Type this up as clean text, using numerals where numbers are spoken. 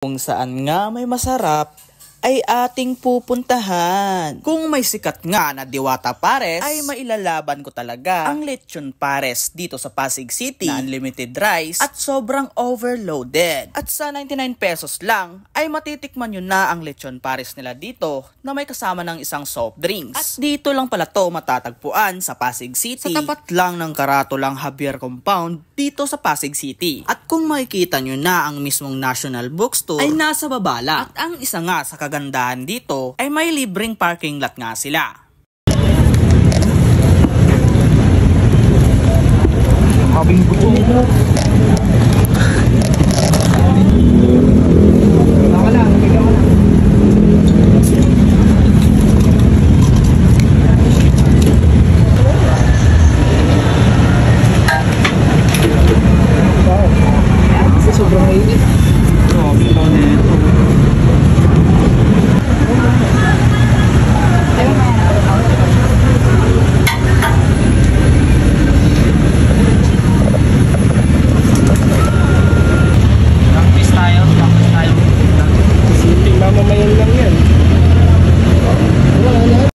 Kung saan nga may masarap ay ating pupuntahan. Kung may sikat nga na Diwata Pares, ay mailalaban ko talaga ang Lechon Pares dito sa Pasig City na unlimited rice at sobrang overloaded. At sa 99 pesos lang ay matitikman nyo na ang Lechon Pares nila dito na may kasama ng isang soft drinks. At dito lang pala to matatagpuan sa Pasig City, sa tapat lang ng Karatulang Javier Compound dito sa Pasig City. At kung makikita nyo na ang mismong National Bookstore ay nasa baba lang. At ang isa nga sa kagandahan dito ay may libreng parking lot nga sila. Habing gusto